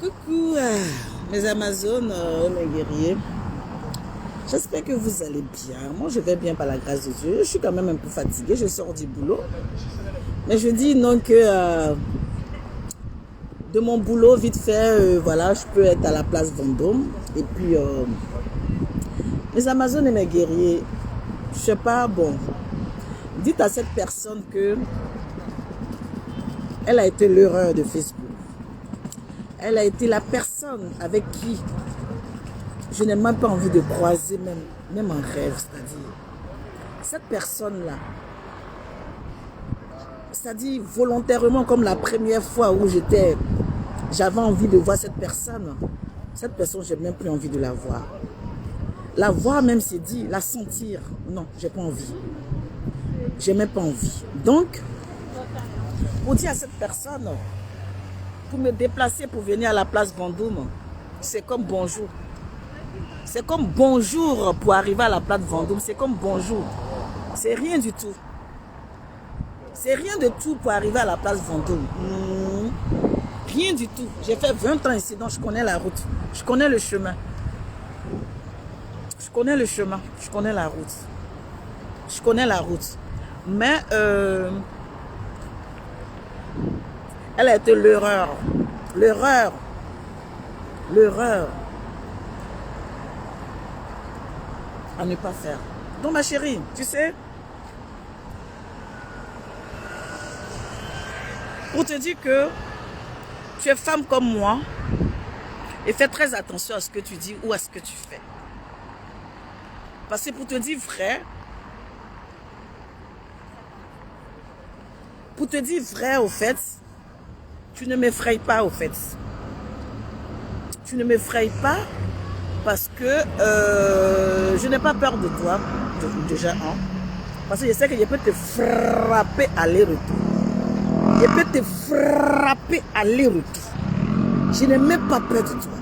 Coucou mes Amazones, mes guerriers. J'espère que vous allez bien. Moi je vais bien par la grâce de Dieu. Je suis quand même un peu fatiguée, je sors du boulot. Mais je dis non que de mon boulot vite fait, voilà, je peux être à la place Vendôme. Et puis mes Amazones et mes guerriers, je sais pas, bon, dites à cette personne que elle a été l'erreur de Facebook. Elle a été la personne avec qui je n'ai même pas envie de croiser, même en rêve. C'est-à-dire, cette personne-là, c'est-à-dire volontairement, comme la première fois où j'avais envie de voir cette personne, j'ai même plus envie de la voir. La voir même, c'est dit, la sentir, non, j'ai pas envie. J'ai même pas envie. Donc, pour dire à cette personne, pour me déplacer pour venir à la place Vendôme, c'est comme bonjour. C'est comme bonjour pour arriver à la place Vendôme, c'est comme bonjour. C'est rien du tout. C'est rien de tout pour arriver à la place Vendôme. Rien du tout. J'ai fait 20 ans ici, donc je connais la route. Je connais le chemin. Je connais le chemin. Je connais la route. Je connais la route. Mais elle a été l'erreur. L'erreur. L'erreur. À ne pas faire. Donc ma chérie, tu sais, pour te dire que tu es femme comme moi, et fais très attention à ce que tu dis ou à ce que tu fais. Parce que pour te dire vrai, au fait, tu ne m'effraies pas, au fait. Tu ne m'effraies pas parce que je n'ai pas peur de toi, déjà, hein. Parce que je sais que je peux te frapper aller-retour. Je peux te frapper aller-retour. Je n'ai même pas peur de toi.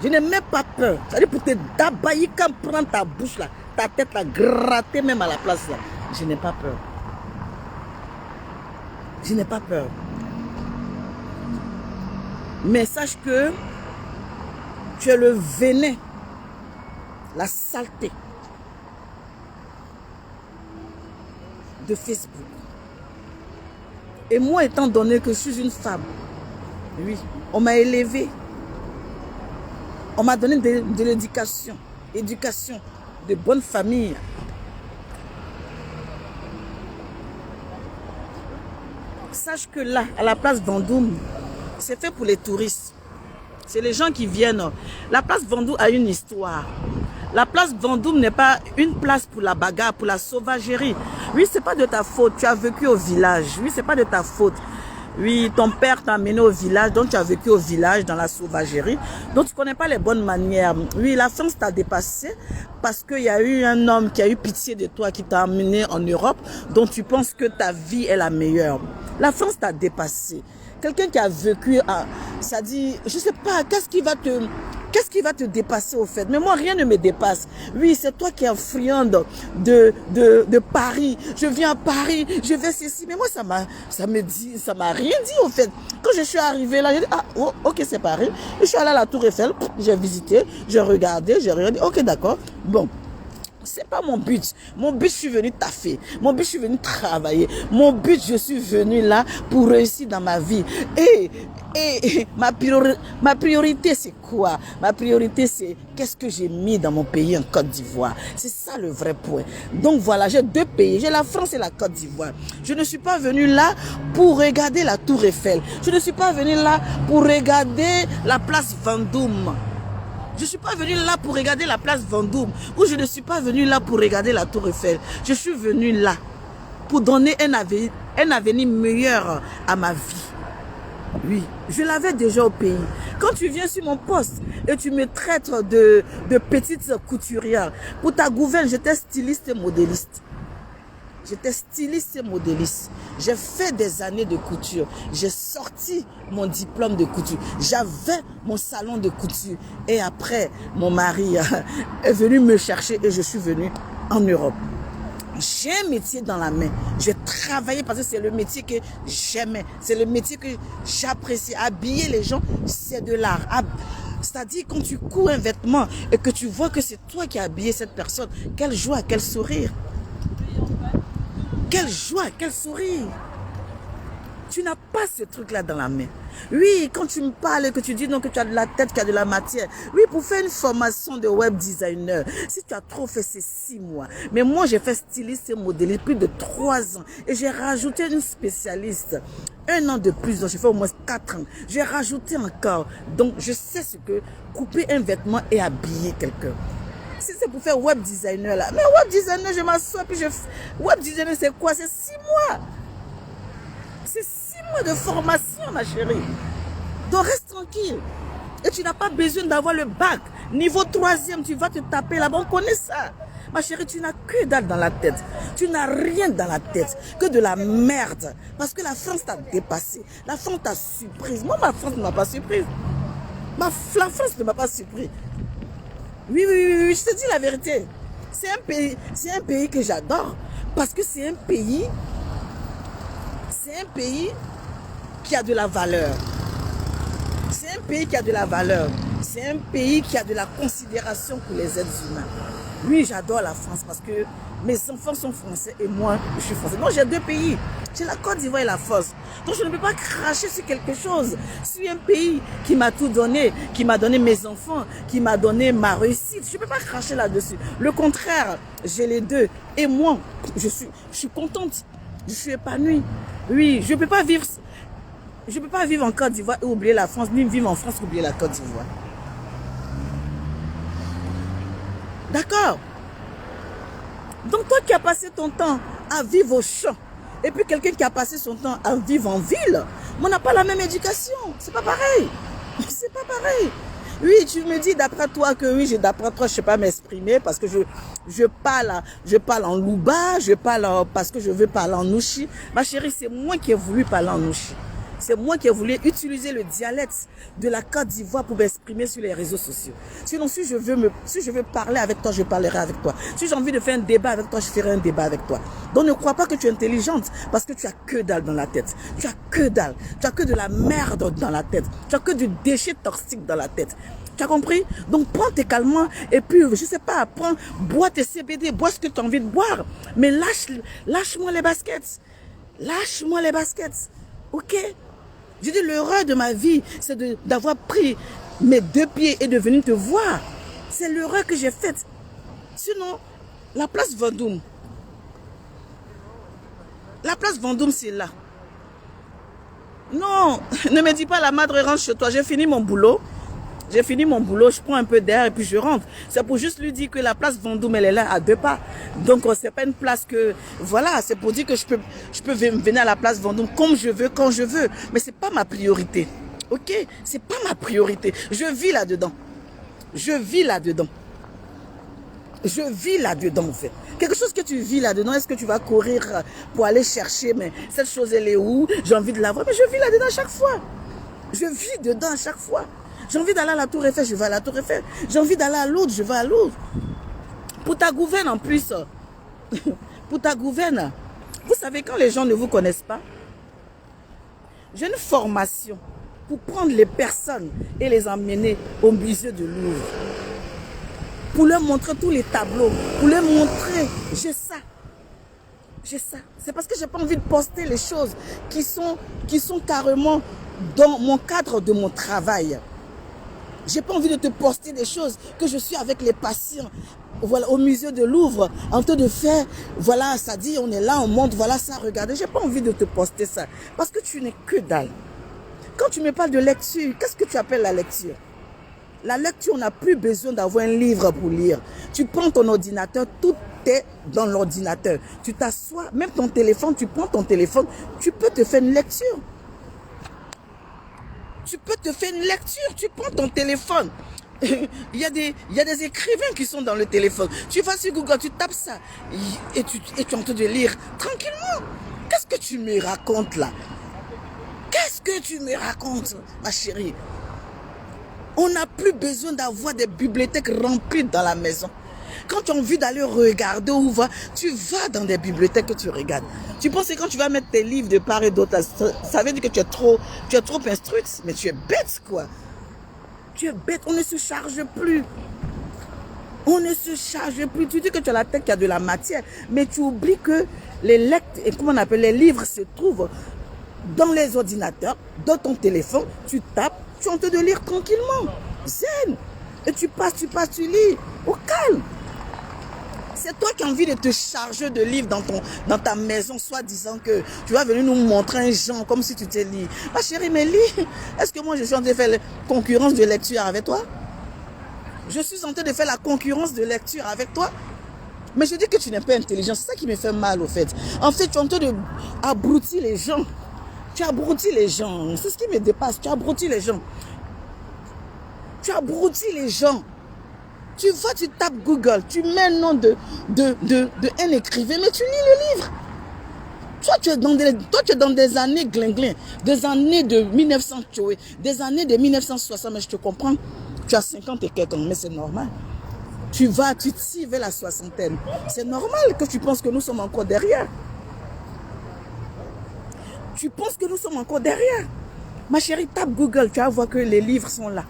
Je n'ai même pas peur. C'est-à-dire pour te dabailler, quand prendre ta bouche là, ta tête là, gratter même à la place là. Je n'ai pas peur. Je n'ai pas peur. Mais sache que tu es le venin, la saleté de Facebook. Et moi, étant donné que je suis une femme, oui, on m'a élevée. On m'a donné de l'éducation, éducation, de bonne famille. Sache que là, à la place Vendôme, c'est fait pour les touristes. C'est les gens qui viennent. La place Vendôme a une histoire. La place Vendôme n'est pas une place pour la bagarre, pour la sauvagerie. Oui, c'est pas de ta faute. Tu as vécu au village. Oui, c'est pas de ta faute. Oui, ton père t'a amené au village, donc tu as vécu au village dans la sauvagerie. Donc tu connais pas les bonnes manières. Oui, la France t'a dépassé parce qu'il y a eu un homme qui a eu pitié de toi, qui t'a amené en Europe, dont tu penses que ta vie est la meilleure. La France t'a dépassé. Quelqu'un qui a vécu, ça dit, je sais pas, qu'est-ce qui va te dépasser au fait? Mais moi, rien ne me dépasse. Oui, c'est toi qui es friande de Paris. Je viens à Paris, je vais ceci. Mais moi, ça m'a rien dit au fait. Quand je suis arrivée là, j'ai dit, ah, oh, ok, c'est Paris. Je suis allée à la Tour Eiffel, j'ai visité, j'ai regardé, j'ai regardé. Ok, d'accord. Bon. C'est pas mon but. Mon but, je suis venu taffer. Mon but, je suis venu travailler. Mon but, je suis venu là pour réussir dans ma vie. Et ma priorité, c'est quoi? Ma priorité, c'est qu'est-ce que j'ai mis dans mon pays en Côte d'Ivoire. C'est ça le vrai point. Donc voilà, j'ai deux pays. J'ai la France et la Côte d'Ivoire. Je ne suis pas venu là pour regarder la Tour Eiffel. Je ne suis pas venu là pour regarder la place Vendôme. Je ne suis pas venu là pour regarder la place Vendôme, ou je ne suis pas venu là pour regarder la Tour Eiffel. Je suis venu là pour donner un avenir meilleur à ma vie. Oui, je l'avais déjà au pays. Quand tu viens sur mon poste et tu me traites de petite couturière, pour ta gouverne, j'étais styliste et modéliste. J'étais styliste et modéliste. J'ai fait des années de couture. J'ai sorti mon diplôme de couture. J'avais mon salon de couture. Et après, mon mari est venu me chercher et je suis venue en Europe. J'ai un métier dans la main. Je travaillais parce que c'est le métier que j'aimais. C'est le métier que j'apprécie. Habiller les gens, c'est de l'art. C'est-à-dire quand tu couds un vêtement et que tu vois que c'est toi qui as habillé cette personne, quelle joie, quel sourire. Quelle joie, quel sourire. Tu n'as pas ce truc-là dans la main. Oui, quand tu me parles et que tu dis non, que tu as de la tête, qu'il y a de la matière. Oui, pour faire une formation de web designer, si tu as trop fait, c'est 6 mois. Mais moi, j'ai fait styliste et modéliste plus de 3 ans. Et j'ai rajouté une spécialiste. 1 an de plus, donc j'ai fait au moins 4 ans. J'ai rajouté encore. Donc, je sais ce que couper un vêtement et habiller quelqu'un. Si c'est pour faire web designer là. Mais web designer, je m'assois puis je... Web designer, c'est quoi? C'est 6 mois. C'est 6 mois de formation, ma chérie. Donc reste tranquille. Et tu n'as pas besoin d'avoir le bac. Niveau 3e, tu vas te taper là-bas. On connaît ça. Ma chérie, tu n'as que dalle dans la tête. Tu n'as rien dans la tête. Que de la merde. Parce que la France t'a dépassé. La France t'a surprise. Moi, ma France ne m'a pas surprise. La France ne m'a pas surpris. Oui, je te dis la vérité. C'est un pays que j'adore. Parce que c'est un pays qui a de la valeur. C'est un pays qui a de la valeur. C'est un pays qui a de la considération pour les êtres humains. Oui, j'adore la France parce que mes enfants sont français et moi, je suis français. Donc, j'ai 2 pays. J'ai la Côte d'Ivoire et la France. Donc, je ne peux pas cracher sur quelque chose. Sur un pays qui m'a tout donné, qui m'a donné mes enfants, qui m'a donné ma réussite. Je ne peux pas cracher là-dessus. Le contraire, j'ai les 2. Et moi, je suis contente. Je suis épanouie. Oui, je ne peux pas vivre en Côte d'Ivoire et oublier la France, ni vivre en France et oublier la Côte d'Ivoire. D'accord? Donc toi qui as passé ton temps à vivre au champ, et puis quelqu'un qui a passé son temps à vivre en ville, on n'a pas la même éducation. C'est pas pareil. C'est pas pareil. Oui, tu me dis d'après toi que oui, d'après toi, je ne sais pas m'exprimer parce que je parle en louba, parce que je veux parler en nouchi. Ma chérie, c'est moi qui ai voulu parler en nouchi. C'est moi qui ai voulu utiliser le dialecte de la Côte d'Ivoire pour m'exprimer sur les réseaux sociaux. Sinon, si je veux parler avec toi, je parlerai avec toi. Si j'ai envie de faire un débat avec toi, je ferai un débat avec toi. Donc ne crois pas que tu es intelligente parce que tu as que dalle dans la tête. Tu as que dalle. Tu as que de la merde dans la tête. Tu as que du déchet toxique dans la tête. Tu as compris? Donc prends tes calmants et puis, je sais pas, bois tes CBD, bois ce que tu as envie de boire. Mais lâche-moi les baskets. Lâche-moi les baskets. Ok? Je dis, l'erreur de ma vie, c'est d'avoir pris mes 2 pieds et de venir te voir. C'est l'erreur que j'ai faite. Sinon, la place Vendôme. La place Vendôme, c'est là. Non, ne me dis pas la madre rentre chez toi. J'ai fini mon boulot. Je prends un peu d'air et puis je rentre. C'est pour juste lui dire que la place Vendôme, elle est là à 2 pas. Donc, c'est pas une place que... Voilà, c'est pour dire que je peux venir à la place Vendôme comme je veux, quand je veux. Mais c'est pas ma priorité. Ok? C'est pas ma priorité. Je vis là-dedans. Je vis là-dedans, en fait. Quelque chose que tu vis là-dedans, est-ce que tu vas courir pour aller chercher, mais cette chose, elle est où? J'ai envie de la voir, mais je vis là-dedans à chaque fois. Je vis dedans à chaque fois. J'ai envie d'aller à la Tour Eiffel, je vais à la Tour Eiffel. J'ai envie d'aller à Lourdes, je vais à Lourdes. Pour ta gouverne en plus. Pour ta gouverne. Vous savez, quand les gens ne vous connaissent pas, j'ai une formation pour prendre les personnes et les emmener au musée de Louvre. Pour leur montrer tous les tableaux. Pour leur montrer, j'ai ça. C'est parce que j'ai pas envie de poster les choses qui sont carrément dans mon cadre de mon travail. J'ai pas envie de te poster des choses que je suis avec les patients, voilà, au musée de Louvre, en train de faire, voilà, ça dit, on est là, on monte, voilà ça, regardez. J'ai pas envie de te poster ça, parce que tu n'es que dalle. Quand tu me parles de lecture, qu'est-ce que tu appelles la lecture? La lecture, on n'a plus besoin d'avoir un livre pour lire. Tu prends ton ordinateur, tout est dans l'ordinateur. Tu t'assois, même ton téléphone, tu prends ton téléphone, tu peux te faire une lecture. Tu peux te faire une lecture, tu prends ton téléphone. Il y a des écrivains qui sont dans le téléphone. Tu vas sur Google, tu tapes ça et tu es en train de lire tranquillement. Qu'est-ce que tu me racontes là? Qu'est-ce que tu me racontes, ma chérie? On n'a plus besoin d'avoir des bibliothèques remplies dans la maison. Quand tu as envie d'aller regarder où va, tu vas dans des bibliothèques que tu regardes. Tu penses que quand tu vas mettre tes livres de part et d'autre, ça veut dire que tu es trop instruite. Mais tu es bête, quoi. Tu es bête, on ne se charge plus. On ne se charge plus. Tu dis que tu as la tête qui a de la matière, mais tu oublies que les livres se trouvent dans les ordinateurs, dans ton téléphone. Tu tapes, tu es en train de lire tranquillement. Zen. Et tu passes, tu lis. Au calme. C'est toi qui as envie de te charger de livres dans ta maison, soit disant que tu vas venir nous montrer un genre comme si tu te lis. Ma chérie, mais lis. Est-ce que moi je suis en train de faire la concurrence de lecture avec toi? Je suis en train de faire la concurrence de lecture avec toi. Mais je dis que tu n'es pas intelligent. C'est ça qui me fait mal au fait. En fait, tu es en train d'abrutir les gens. Tu abrutis les gens. C'est ce qui me dépasse. Tu abrutis les gens. Tu abrutis les gens. Tu vas, tu tapes Google, tu mets le nom de un écrivain, mais tu lis le livre. Toi, tu es dans des années glinglin, des années de 1900, des années de 1960, mais je te comprends. Tu as 50 et quelques ans, mais c'est normal. Tu tires vers la soixantaine. C'est normal que tu penses que nous sommes encore derrière. Tu penses que nous sommes encore derrière. Ma chérie, tape Google, tu vas voir que les livres sont là.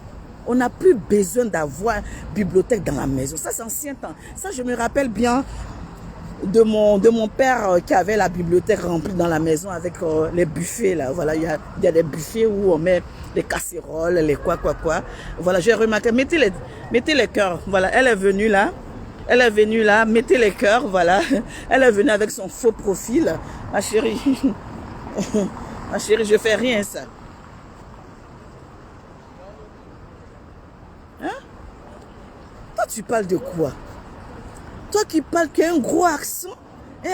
On n'a plus besoin d'avoir une bibliothèque dans la maison. Ça, c'est ancien temps. Ça, je me rappelle bien de mon père qui avait la bibliothèque remplie dans la maison avec les buffets. Là. Voilà, il y a des buffets où on met les casseroles, les quoi. Voilà, j'ai remarqué. Mettez les cœurs. Voilà, elle est venue là. Elle est venue là. Mettez les cœurs. Voilà. Elle est venue avec son faux profil. Ma chérie. Ma chérie, je fais rien, ça. Toi, tu parles de quoi? Toi qui parles, qui a un gros accent, tu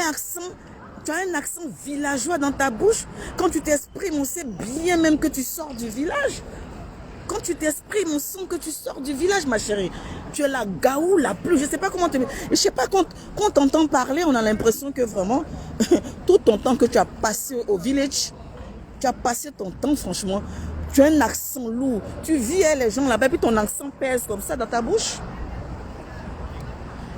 as un accent villageois dans ta bouche. Quand tu t'exprimes, on sait bien même que tu sors du village. Quand tu t'exprimes, on sent que tu sors du village, ma chérie. Tu es la gaou, la plus, je sais pas comment te... Je sais pas, quand t'entend parler, on a l'impression que vraiment, tout ton temps que tu as passé au village, tu as passé ton temps, franchement, tu as un accent lourd. Tu vis les gens là-bas, puis ton accent pèse comme ça dans ta bouche.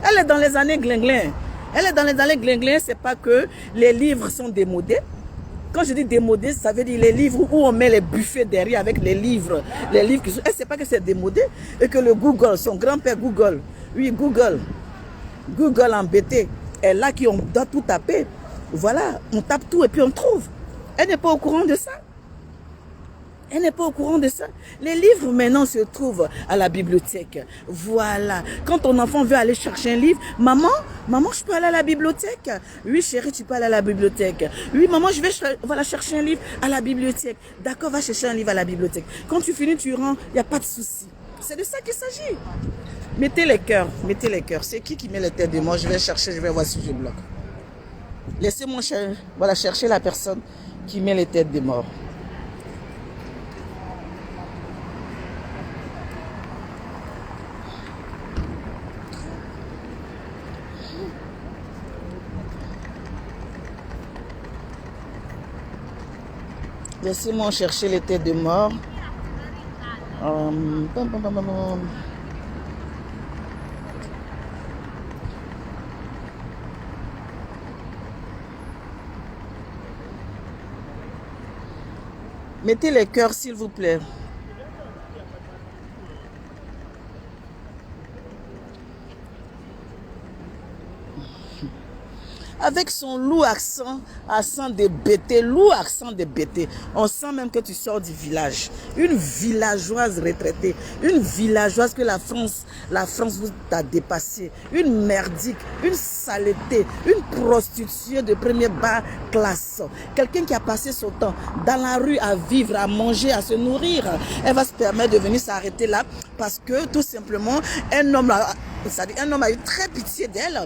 Elle est dans les années glinglin. Elle est dans les années glinglin, c'est pas que les livres sont démodés. Quand je dis démodé, ça veut dire les livres où on met les buffets derrière avec les livres qui sont... Elle sait pas que c'est démodé et que le Google, son grand-père Google, oui Google embêté, est là qui on doit tout taper. Voilà, on tape tout et puis on trouve. Elle n'est pas au courant de ça. Elle n'est pas au courant de ça. Les livres maintenant se trouvent à la bibliothèque. Voilà. Quand ton enfant veut aller chercher un livre, maman, je peux aller à la bibliothèque? Oui, chérie, tu peux aller à la bibliothèque. Oui, maman, voilà, chercher un livre à la bibliothèque. D'accord, va chercher un livre à la bibliothèque. Quand tu finis, tu rentres, il n'y a pas de souci. C'est de ça qu'il s'agit. Mettez les cœurs, mettez les cœurs. C'est qui met les têtes de mort? Je vais chercher, je vais voir si je bloque. Laissez-moi chercher la personne qui met les têtes de mort. Laissez-moi chercher les têtes de mort. Mettez les cœurs, s'il vous plaît. Avec son lourd accent de bêté, on sent même que tu sors du village. Une villageoise retraitée, une villageoise que la France vous a dépassé, une merdique, une saleté, une prostituée de première bas classe. Quelqu'un qui a passé son temps dans la rue à vivre, à manger, à se nourrir. Elle va se permettre de venir s'arrêter là parce que tout simplement, un homme a eu très pitié d'elle.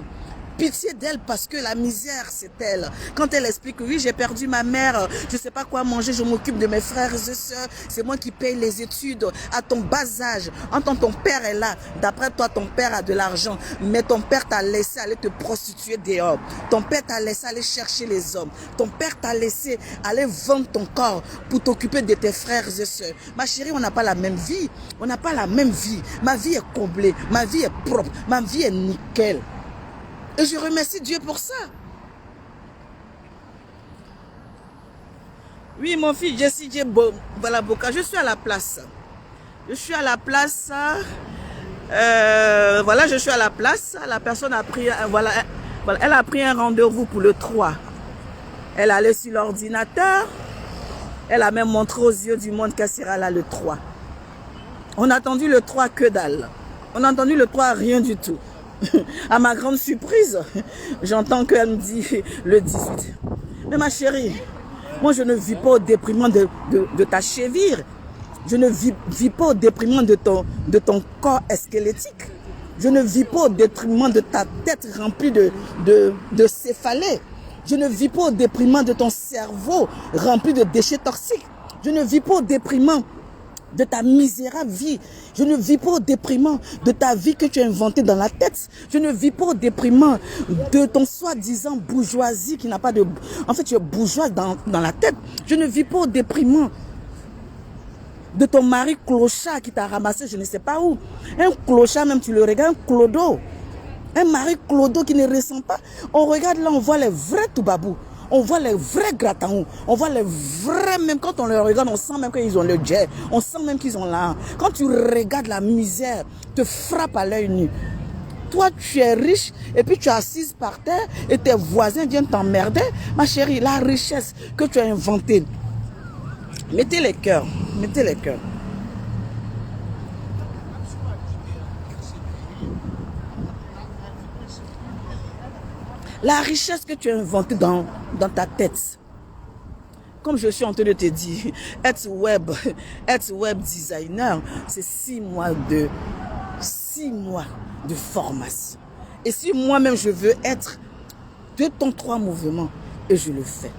pitié d'elle parce que la misère, c'est elle. Quand elle explique que oui, j'ai perdu ma mère, je ne sais pas quoi manger, je m'occupe de mes frères et sœurs, c'est moi qui paye les études à ton bas âge. En tant que ton père est là, d'après toi, ton père a de l'argent, mais ton père t'a laissé aller te prostituer dehors. Ton père t'a laissé aller chercher les hommes. Ton père t'a laissé aller vendre ton corps pour t'occuper de tes frères et sœurs. Ma chérie, on n'a pas la même vie. On n'a pas la même vie. Ma vie est comblée, ma vie est propre, ma vie est nickel. Et je remercie Dieu pour ça. Oui, mon fils Jessie Balaboka, je suis à la place. Je suis à la place. Voilà, je suis à la place. La personne a pris, voilà, elle a pris un rendez-vous pour le 3. Elle allait sur l'ordinateur. Elle a même montré aux yeux du monde qu'elle sera là le 3. On a attendu le 3 que dalle. On a entendu le 3 rien du tout. À ma grande surprise, j'entends qu'elle me dit le 18. Mais ma chérie, moi je ne vis pas au déprimant de ta cheville. Je ne vis pas au déprimant de ton corps squelettique. Je ne vis pas au détriment de ta tête remplie de céphalées. Je ne vis pas au déprimant de ton cerveau rempli de déchets toxiques. Je ne vis pas au déprimant de ta misérable vie. Je ne vis pas au déprimant de ta vie que tu as inventée dans la tête. Je ne vis pas au déprimant de ton soi-disant bourgeoisie qui n'a pas de... En fait, tu es bourgeoise dans la tête. Je ne vis pas au déprimant de ton mari clochard qui t'a ramassé je ne sais pas où. Un clochard même, tu le regardes, un clodo. Un mari clodo qui ne ressent pas. On regarde là, on voit les vrais toubabous. On voit les vrais gratans. On voit les vrais, même quand on les regarde, on sent même qu'ils ont le jet. On sent même qu'ils ont là. Quand tu regardes la misère, te frappe à l'œil nu. Toi, tu es riche et puis tu es assise par terre et tes voisins viennent t'emmerder. Ma chérie, la richesse que tu as inventée. Mettez les cœurs. Mettez les cœurs. La richesse que tu as inventée dans ta tête. Comme je suis en train de te dire, être web designer, c'est 6 mois de formation. Et si moi-même je veux être 2 temps 3 mouvements, et je le fais.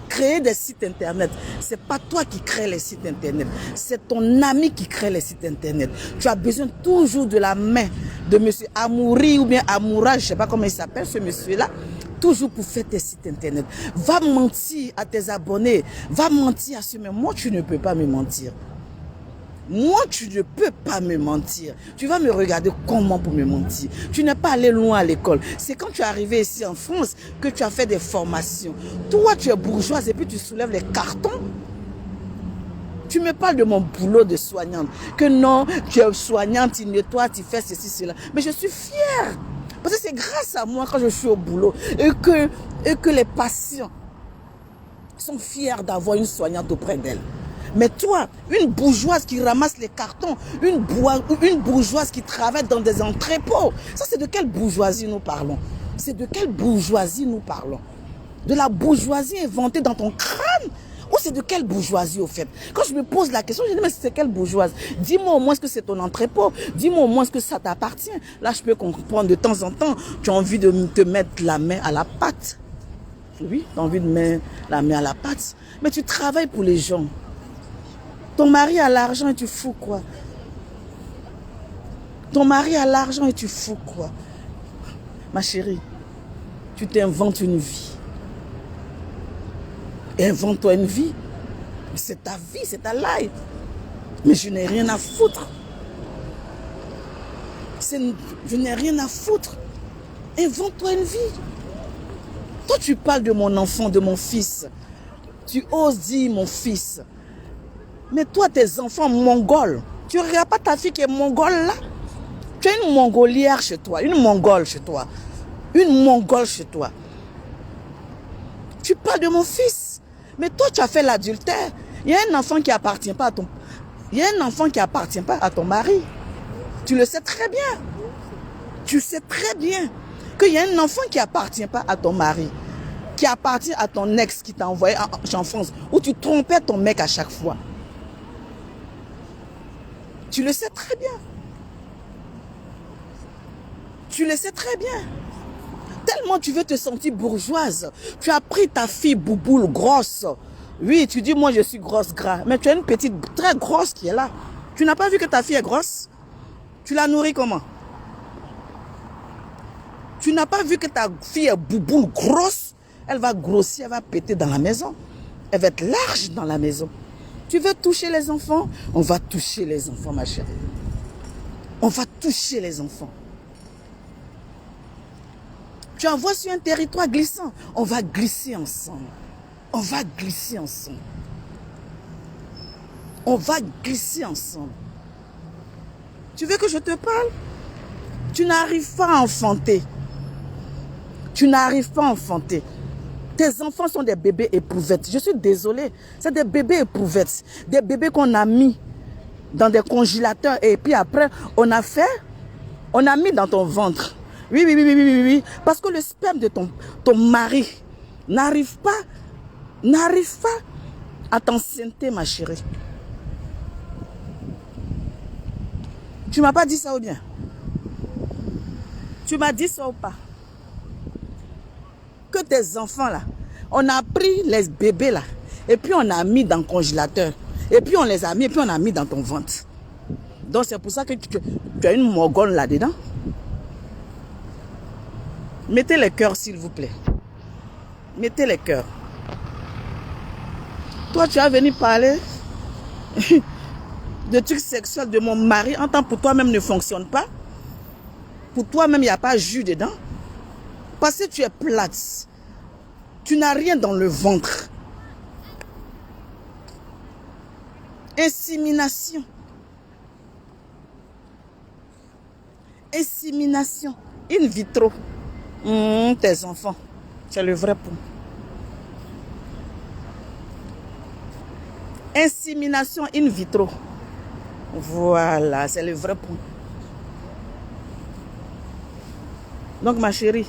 Créer des sites internet, c'est pas toi qui crée les sites internet, c'est ton ami qui crée les sites internet. Tu as besoin toujours de la main de monsieur Amouri ou bien Amoura, je sais pas comment il s'appelle ce monsieur-là, toujours pour faire tes sites internet. Va mentir à tes abonnés, va mentir à ceux, mais moi tu ne peux pas me mentir. Moi, tu ne peux pas me mentir. Tu vas me regarder comment pour me mentir. Tu n'es pas allé loin à l'école. C'est quand tu es arrivé ici en France que tu as fait des formations. Toi, tu es bourgeoise et puis tu soulèves les cartons. Tu me parles de mon boulot de soignante. Que non, tu es soignante, tu nettoies, tu fais ceci, cela. Mais je suis fière. Parce que c'est grâce à moi quand je suis au boulot et que les patients sont fiers d'avoir une soignante auprès d'elle. Mais toi, une bourgeoise qui ramasse les cartons, une bourgeoise qui travaille dans des entrepôts, ça c'est de quelle bourgeoisie nous parlons? C'est de quelle bourgeoisie nous parlons? De la bourgeoisie inventée dans ton crâne? Ou c'est de quelle bourgeoisie au fait? Quand je me pose la question, je dis mais c'est quelle bourgeoise? Dis-moi au moins ce que c'est ton entrepôt. Dis-moi au moins ce que ça t'appartient. Là je peux comprendre de temps en temps, tu as envie de te mettre la main à la pâte. Oui, tu as envie de mettre la main à la pâte. Mais tu travailles pour les gens. Ton mari a l'argent et tu fous quoi? Ton mari a l'argent et tu fous quoi? Ma chérie, tu t'inventes une vie. Invente-toi une vie. C'est ta vie, c'est ta life. Mais je n'ai rien à foutre. Je n'ai rien à foutre. Invente-toi une vie. Toi, tu parles de mon enfant, de mon fils. Tu oses dire mon fils. Mais toi, tes enfants mongols, tu ne regardes pas ta fille qui est mongole là? Tu as une mongolière chez toi, une mongole chez toi. Une mongole chez toi. Tu parles de mon fils. Mais toi, tu as fait l'adultère. Il y a un enfant qui appartient pas à ton... Il y a un enfant qui appartient pas à ton mari. Tu le sais très bien. Tu sais très bien qu'il y a un enfant qui appartient pas à ton mari. Qui appartient à ton ex qui t'a envoyé en France. Où tu trompais ton mec à chaque fois. Tu le sais très bien. Tu le sais très bien. Tellement tu veux te sentir bourgeoise. Tu as pris ta fille bouboule grosse. Oui, tu dis, moi je suis grosse gras. Mais tu as une petite très grosse qui est là. Tu n'as pas vu que ta fille est grosse? Tu la nourris comment? Tu n'as pas vu que ta fille est bouboule grosse? Elle va grossir, elle va péter dans la maison. Elle va être large dans la maison. Tu veux toucher les enfants? On va toucher les enfants, ma chérie. On va toucher les enfants. Tu envoies sur un territoire glissant. On va glisser ensemble. On va glisser ensemble. On va glisser ensemble. Tu veux que je te parle? Tu n'arrives pas à enfanter. Tu n'arrives pas à enfanter. Tes enfants sont des bébés éprouvettes. Je suis désolée. C'est des bébés éprouvettes. Des bébés qu'on a mis dans des congélateurs et puis après, on a mis dans ton ventre. Oui, oui, oui, oui, oui, oui. Parce que le sperme de ton mari n'arrive pas à t'enceinte, ma chérie. Tu m'as pas dit ça ou bien? Tu m'as dit ça ou pas? Que tes enfants là, on a pris les bébés là, et puis on a mis dans le congélateur, et puis on les a mis, et puis on a mis dans ton ventre. Donc c'est pour ça que tu as une morgone là-dedans. Mettez les cœurs s'il vous plaît. Mettez les cœurs. Toi tu as venu parler de trucs sexuels de mon mari, en tant pour toi-même ne fonctionne pas. Pour toi-même il n'y a pas jus dedans. Parce que tu es plate. Tu n'as rien dans le ventre. Insémination. Insémination. In vitro. Tes enfants. C'est le vrai point. Insémination in vitro. Voilà, c'est le vrai point. Donc ma chérie,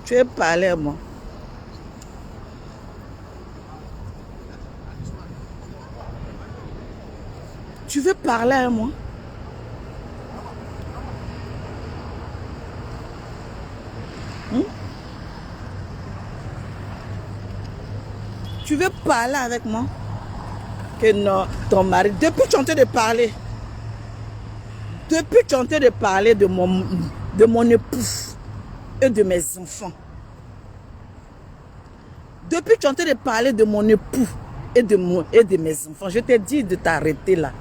tu es parlé à moi. Tu veux parler à moi? Tu veux parler avec moi? Que non, ton mari, depuis que tu es en train de parler, depuis que tu es en train de parler de mon époux et de mes enfants, depuis que tu es en train de parler de mon époux et de mes enfants, je t'ai dit de t'arrêter là.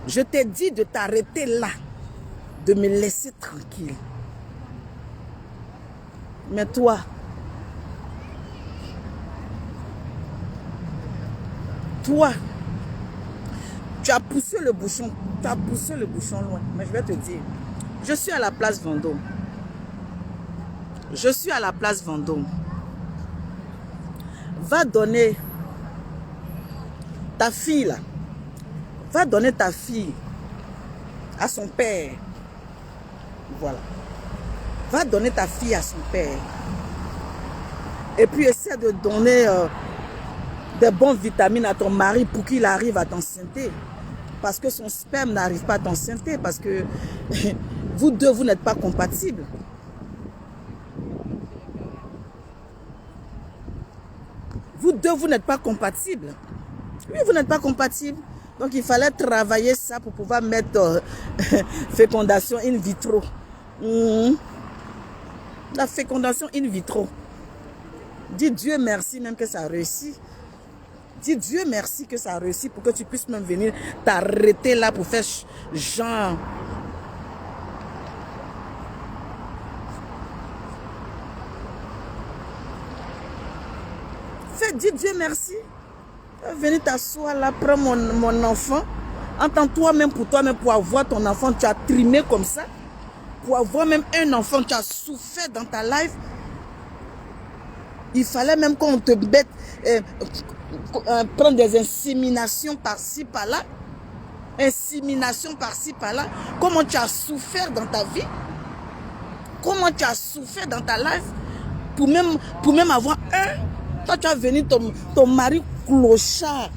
Je t'ai dit de t'arrêter là, de me laisser tranquille. Mais toi, tu as poussé le bouchon, loin. Mais je vais te dire, je suis à la place Vendôme. Je suis à la place Vendôme. Va donner ta fille là. Va donner ta fille à son père. Voilà. Va donner ta fille à son père. Et puis essaie de donner des bonnes vitamines à ton mari pour qu'il arrive à t'enceinte. Parce que son sperme n'arrive pas à t'enceinte. Parce que vous deux, vous n'êtes pas compatibles. Vous deux, vous n'êtes pas compatibles. Oui, vous n'êtes pas compatibles. Donc, il fallait travailler ça pour pouvoir mettre fécondation in vitro. La fécondation in vitro. Dis Dieu merci même que ça a réussi. Dis Dieu merci que ça a réussi pour que tu puisses même venir t'arrêter là pour faire genre. Dis Dieu merci. Venez t'asseoir là, prends mon enfant. Entends toi-même pour avoir ton enfant, tu as trimé comme ça. Pour avoir même un enfant, tu as souffert dans ta life. Il fallait même qu'on te bête, prendre des inséminations par-ci, par-là. Insémination par-ci, par-là. Comment tu as souffert dans ta vie? Comment tu as souffert dans ta life pour même avoir un. Toi, tu as venu ton mari clochard.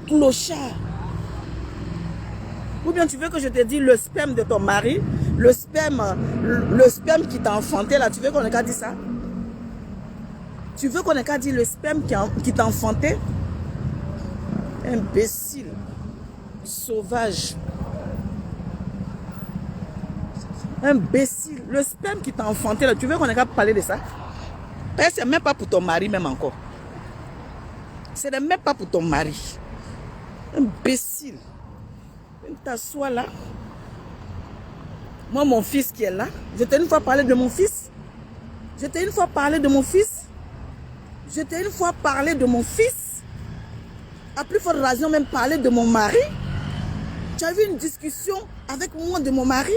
Clochard. Ou bien tu veux que je te dise le sperme de ton mari, le sperme qui t'a enfanté là, tu veux qu'on ait qu'à dire ça? Tu veux qu'on ait qu'à dire le sperme qui t'a enfanté? Imbécile, sauvage. Imbécile, le sperme qui t'a enfanté là, tu veux qu'on ait qu'à parler de ça? C'est même pas pour ton mari même encore. C'est même pas pour ton mari. Imbécile. T'assois là. Moi, mon fils qui est là, je t'ai une fois parlé de mon fils. Je t'ai une fois parlé de mon fils. Je t'ai une fois parlé de mon fils. À plus forte raison, même parler de mon mari. Tu as vu une discussion avec moi de mon mari?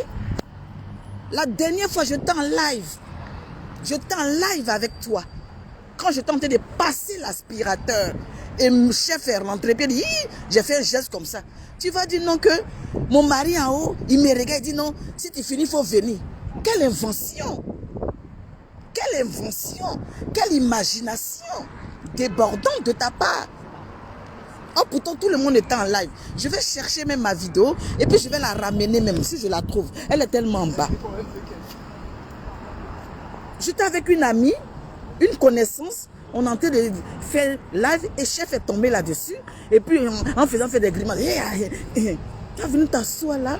La dernière fois, j'étais en live. J'étais en live avec toi. Quand je tentais de passer l'aspirateur et mon chef est rentré, puis il dit, j'ai fait un geste comme ça. Tu vas dire non que mon mari en haut, il me regarde, il dit non, si tu finis, il faut venir. Quelle invention! Quelle invention! Quelle imagination débordante de ta part! Oh, pourtant, tout le monde était en live. Je vais chercher même ma vidéo et puis je vais la ramener même si je la trouve. Elle est tellement en bas. J'étais avec une amie, une connaissance. On est en train de faire live et chef est tombé là-dessus. Et puis en faisant faire des grimaces. Tu es venu t'asseoir là.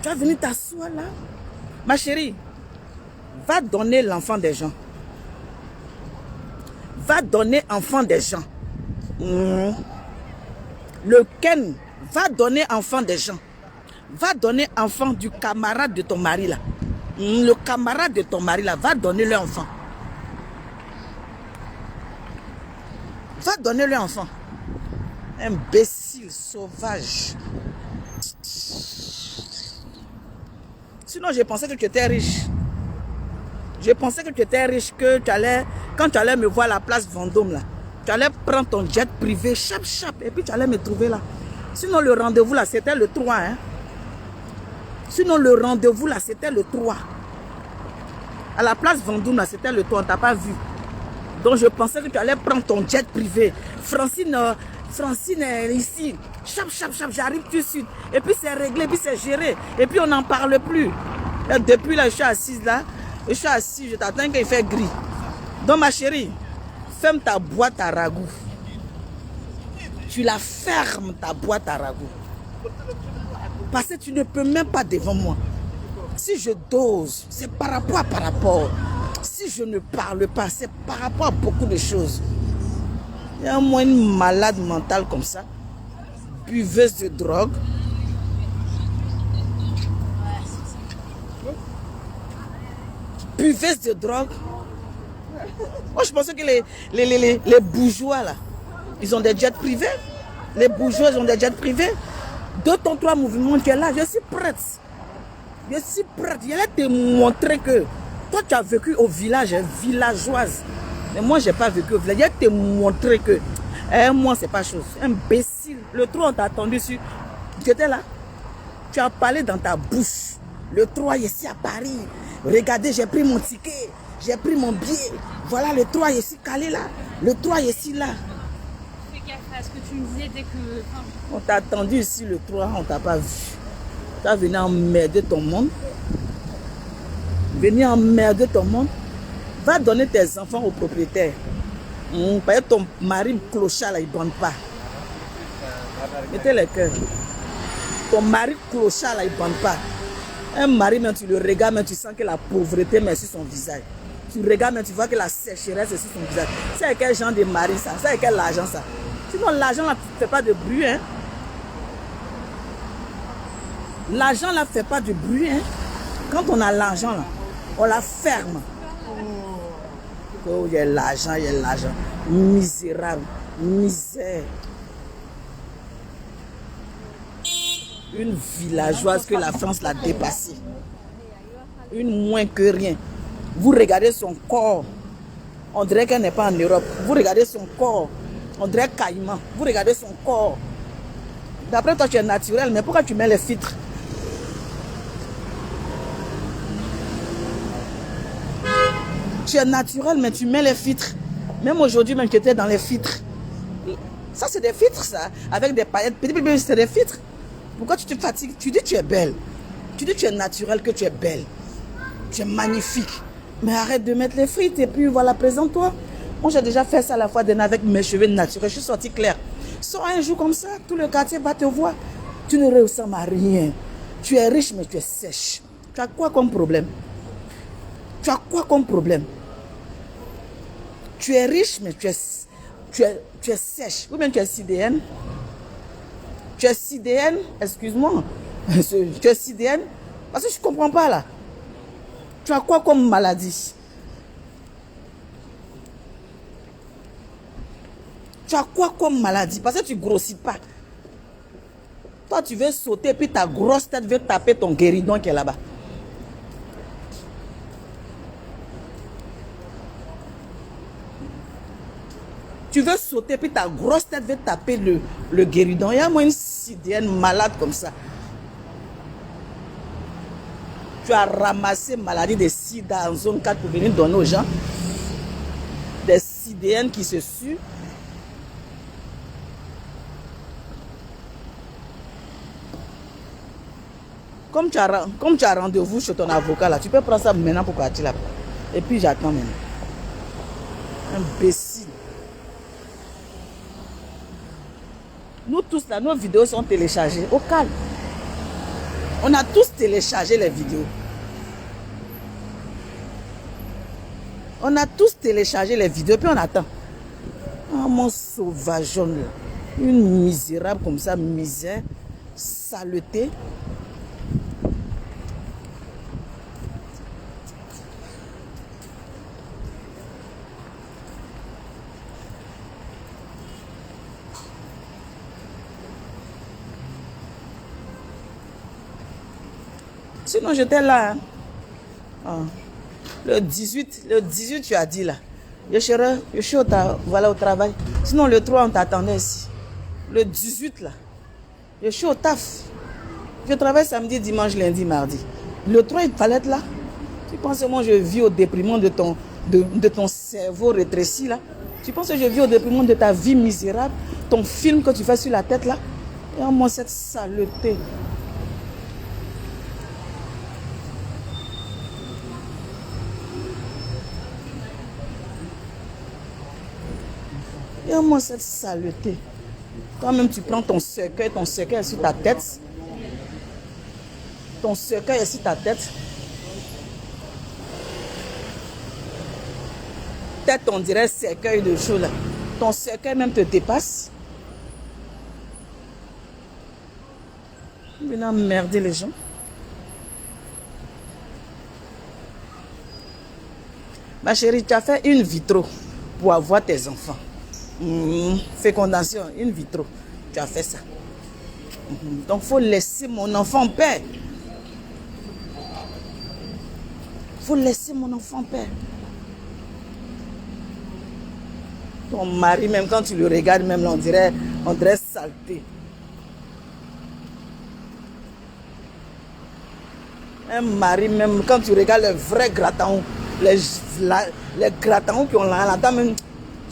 Tu es venu t'asseoir là. Ma chérie, va donner l'enfant des gens. Va donner enfant des gens. Le Ken va donner enfant des gens. Va donner enfant du camarade de ton mari là. Le camarade de ton mari là, va donner leur enfant. Va donner leur enfant. Imbécile, sauvage. Sinon, je pensais que tu étais riche. Je pensais que tu étais riche, que tu allais, quand tu allais me voir à la place Vendôme là, tu allais prendre ton jet privé, chap, et puis tu allais me trouver là. Sinon, le rendez-vous là, c'était le 3. Hein? Sinon, le rendez-vous là, c'était le 3. À la place Vendôme là, c'était le 3, on t'a pas vu. Donc, je pensais que tu allais prendre ton jet privé. Francine est ici. Chap, j'arrive tout de suite. Et puis, c'est réglé, et puis c'est géré. Et puis, on n'en parle plus. Et depuis là, je suis assise là. Je suis assise, je t'attends qu'il fait gris. Donc, ma chérie, ferme ta boîte à ragoût. Tu la fermes, ta boîte à ragoût. Parce que tu ne peux même pas devant moi. Si je dose, c'est par rapport. Si je ne parle pas, c'est par rapport à beaucoup de choses. Il y a moi une malade mentale comme ça, buveuse de drogue. Buveuse de drogue. Moi, je pensais que les bourgeois, là, ils ont des jets privés. Les bourgeois, ils ont des jets privés. 2 ton 3 mouvements, tu es là. Je suis prête. Je suis prête. Je vais te montrer que toi, tu as vécu au village, villageoise. Mais moi, je n'ai pas vécu au village. Je vais te montrer que moi, ce n'est pas chose. Imbécile. Le 3, on t'a attendu sur... Tu étais là. Tu as parlé dans ta bouche. Le 3 ici à Paris. Regardez, j'ai pris mon ticket. J'ai pris mon billet. Voilà, le 3 ici calé là. Le 3 ici là. Fais gaffe à ce que tu me disais dès que... On t'a attendu ici le 3, on t'a pas vu. Tu as venu emmerder ton monde. Venir emmerder ton monde. Va donner tes enfants au propriétaire. Parce que ton mari clochard là, il ne donne pas. Mettez les cœurs. Ton mari clochard là, il ne donne pas. Un mari, même tu le regardes, même tu sens que la pauvreté est sur son visage. Tu regardes, même tu vois que la sécheresse est sur son visage. C'est quel genre de mari ça? C'est quel argent ça? Sinon, l'argent là ne fait pas de bruit. Hein? L'argent là ne fait pas de bruit. Hein? Quand on a l'argent là, on la ferme. Oh, il y a l'argent, il y a l'argent. Misérable, misère. Une villageoise que la France l'a dépassée. Une moins que rien. Vous regardez son corps. On dirait qu'elle n'est pas en Europe. Vous regardez son corps. On dirait Caïman. Vous regardez son corps. D'après toi, tu es naturel. Mais pourquoi tu mets les filtres? Tu es naturel, mais tu mets les filtres. Même aujourd'hui, même tu étais dans les filtres. Ça, c'est des filtres, ça. Avec des paillettes. Petit, c'est des filtres. Pourquoi tu te fatigues? Tu dis que tu es belle. Tu dis que tu es naturelle, que tu es belle. Tu es magnifique. Mais arrête de mettre les frites et puis voilà, présente-toi. Moi, j'ai déjà fait ça la fois dernière avec mes cheveux naturels. Je suis sortie claire. Sors un jour comme ça, tout le quartier va te voir. Tu ne ressembles à rien. Tu es riche, mais tu es sèche. Tu as quoi comme problème? Tu as quoi comme problème? Tu es riche, mais tu es sèche. Ou bien tu es sidéenne. Tu es sidéenne, excuse-moi. Tu es sidéenne. Parce que je ne comprends pas là. Tu as quoi comme maladie? Tu as quoi comme maladie? Parce que tu ne grossis pas. Toi, tu veux sauter, puis ta grosse tête veut taper ton guéridon qui est là-bas. Tu veux sauter, puis ta grosse tête veut taper le guéridon. Il y a moi une sidéenne malade comme ça. Tu as ramassé maladie de sida en zone 4 pour venir donner aux gens. Des sidéennes qui se suent. Comme tu as rendez-vous chez ton avocat, là, tu peux prendre ça maintenant pour partir là. Et puis j'attends maintenant. Imbécile. Nous tous là, nos vidéos sont téléchargées. Au calme. On a tous téléchargé les vidéos. On a tous téléchargé les vidéos, puis on attend. Oh mon sauvageon là. Une misérable comme ça, misère, saleté. Sinon, j'étais là. Hein. Oh. Le 18, tu as dit là. Je suis voilà, au travail. Sinon, le 3, on t'attendait ici. Le 18 là. Je suis au taf. Je travaille samedi, dimanche, lundi, mardi. Le 3, il fallait être là. Tu penses que moi, je vis au déprimant de ton cerveau rétréci là? Tu penses que je vis au déprimant de ta vie misérable? Ton film que tu fais sur la tête là? Et moi, cette saleté. Et moi, cette saleté. Toi-même, tu prends ton cercueil est sur ta tête. Ton cercueil est sur ta tête. Tête, on dirait cercueil de chou là. Ton cercueil même te dépasse. Venez emmerder les gens. Ma chérie, tu as fait une vitro pour avoir tes enfants. Fécondation, in vitro. Tu as fait ça. Donc, il faut laisser mon enfant en paix. Il faut laisser mon enfant en paix. Ton mari, même quand tu le regardes, même là, on dirait saleté. Un mari, même quand tu regardes les vrais gratons, les gratons qui ont là-dedans, même.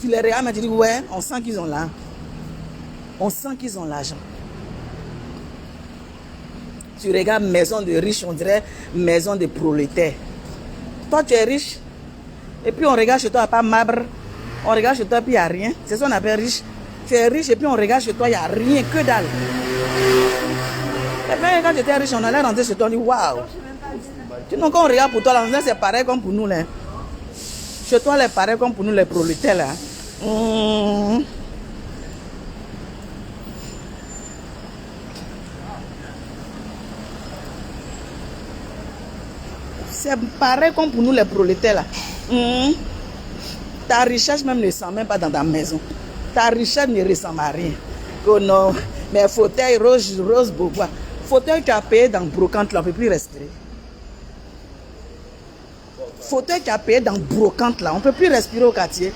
Tu les regardes, mais tu dis, ouais, on sent qu'ils ont là. On sent qu'ils ont l'argent. Tu regardes maison de riches, on dirait maison de prolétaires. Toi, tu es riche. Et puis, on regarde chez toi, il n'y a pas marbre. On regarde chez toi, puis il n'y a rien. C'est ça qu'on appelle riche. Tu es riche, et puis on regarde chez toi, il n'y a rien, que dalle. Et puis, quand tu étais riche, on allait rentrer chez toi, on dit, waouh. Sinon, quand on regarde pour toi, là, c'est pareil comme pour nous, là. Chez toi, c'est pareil comme pour nous, les prolétaires, là. C'est pareil comme pour nous, les prolétaires, là. Ta richesse même ne sent même pas dans ta maison. Ta richesse ne ressemble à rien. Oh non, mais fauteuil rose Beauvoir. Fauteuil tu as payé dans Brocante, là, on ne peut plus respirer. Fauteuil tu as payé dans Brocante, là, on ne peut plus respirer au quartier.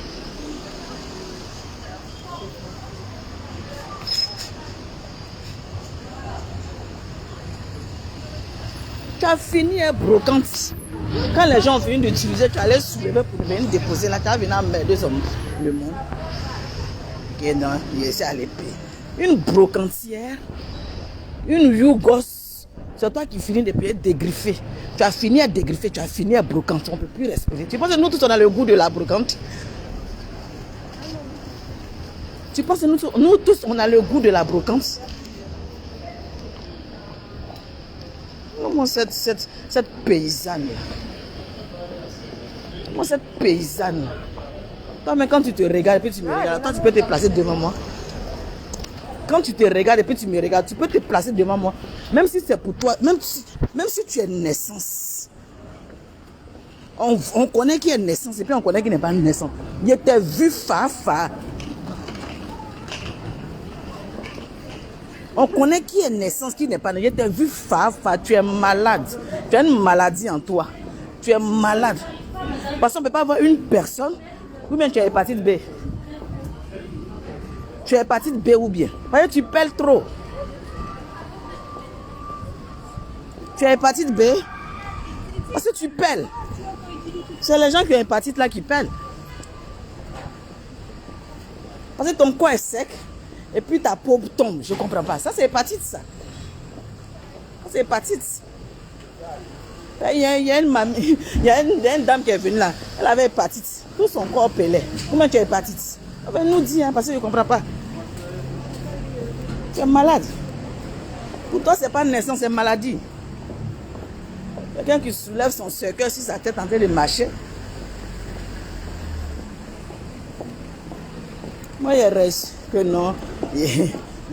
Tu as fini à Brocante. Quand les gens ont fini d'utiliser, tu allais soulever pour venir déposer là, tu as venu emmerder le monde. qui non, il essaie à l'épée. Une brocantière, une yougos, c'est toi qui finis de payer dégriffer. Tu as fini à dégriffer, tu as fini à brocante, on ne peut plus respirer. Tu penses que nous tous on a le goût de la brocante? Tu penses que nous tous on a le goût de la brocante? Comment cette paysanne là? Comment cette paysanne là? Toi, mais quand tu te regardes et puis tu me regardes, toi tu peux te placer devant moi. Quand tu te regardes et puis tu me regardes, tu peux te placer devant moi. Même si c'est pour toi, même si tu es naissance. On connaît qui est naissance et puis on connaît qui n'est pas naissance. Je t'ai vu fa. On connaît qui est naissance, qui n'est pas naissance. Je t'ai vu fa. Tu es malade. Tu as une maladie en toi. Tu es malade. Parce qu'on ne peut pas avoir une personne ou bien tu as hépatite B. Tu as hépatite B ou bien. Parce que tu pèles trop. Tu as hépatite B parce que tu pèles. C'est les gens qui ont hépatite là qui pèlent. Parce que ton corps est sec et puis ta peau tombe. Je ne comprends pas. Ça c'est hépatite ça. Ça c'est hépatite. Il y a une dame qui est venue là. Elle avait hépatite. Tout son corps pélait. Comment tu as hépatite? Elle nous dit parce que je ne comprends pas. Tu es malade. Pour toi, ce n'est pas naissance, c'est maladie. Quelqu'un qui soulève son cercueil sur sa tête en train de marcher. Moi, il reste que non. Il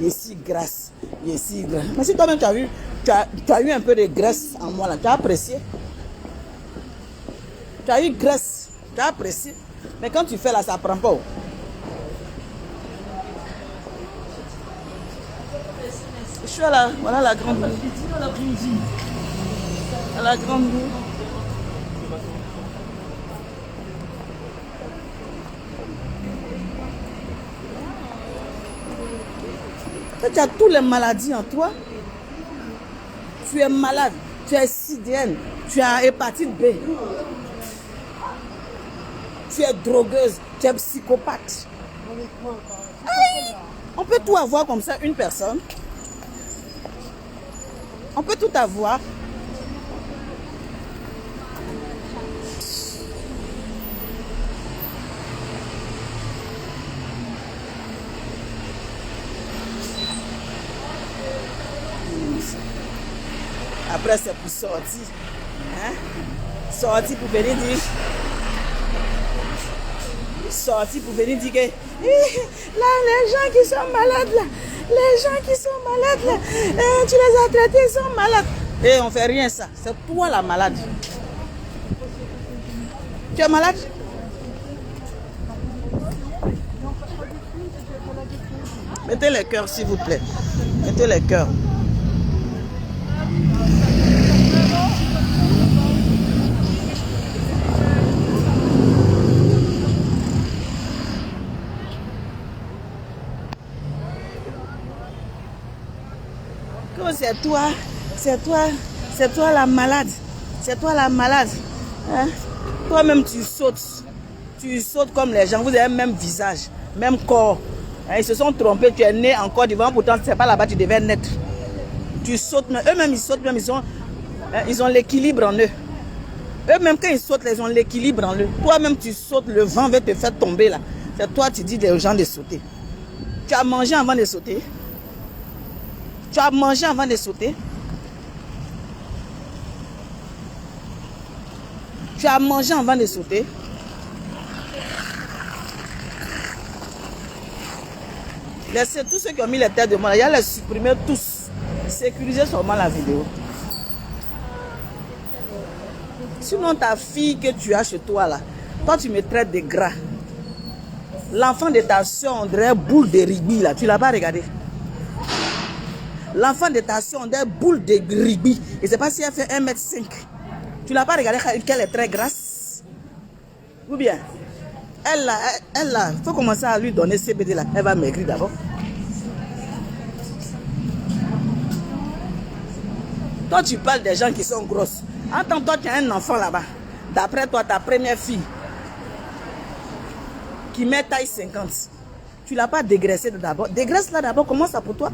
est si grasse. Il est si grasse. Mais si toi-même, tu as eu un peu de graisse en moi, là, tu as apprécié. Tu as eu graisse. Tu as apprécié. Mais quand tu fais là, ça ne prend pas. Je suis là, voilà la grande roue. La grande roue. Tu as toutes les maladies en toi. Tu es malade, tu es SIDN, tu as hépatite B. Tu es drogueuse, tu es psychopathe. On peut tout avoir comme ça, une personne. On peut tout avoir. Après, c'est pour sortir. Hein? Sortir pour venir dire. Sortir pour venir dire que. Là, les gens qui sont malades, là. Les gens qui sont malades, là. Tu les as traités, ils sont malades. Et on fait rien, ça. C'est toi la malade. Tu es malade? Mettez les cœurs, s'il vous plaît. Mettez les cœurs. C'est toi la malade. C'est toi la malade. Hein? Toi-même tu sautes comme les gens. Vous avez le même visage, même corps. Hein? Ils se sont trompés. Tu es né en Côte d'Ivoire, pourtant c'est pas là-bas tu devais naître. Tu sautes, mais eux-mêmes ils sautent, même ils ont l'équilibre en eux. Eux-mêmes quand ils sautent, ils ont l'équilibre en eux. Toi-même tu sautes, le vent va te faire tomber là. C'est toi tu dis aux gens de sauter. Tu as mangé avant de sauter. Tu as mangé avant de sauter. Tu as mangé avant de sauter. Laissez tous ceux qui ont mis les têtes de moi, il y a les supprimer tous. Sécurisez seulement la vidéo. Sinon ta fille que tu as chez toi là, toi tu me traites de gras. L'enfant de ta soeur, on dirait boule de rugby là, tu l'as pas regardé. L'enfant de ta soeur, on dirait boule de rugby. Et c'est pas si elle fait 1,5 m. Tu l'as pas regardé qu'elle est très grasse. Ou bien, elle là, il faut commencer à lui donner CBD là. Elle va maigrir d'abord. Toi, tu parles des gens qui sont grosses. Attends, toi, tu as un enfant là-bas. D'après toi, ta première fille, qui met taille 50. Tu ne l'as pas dégraissé d'abord. Dégraisse-la d'abord. Comment ça pour toi?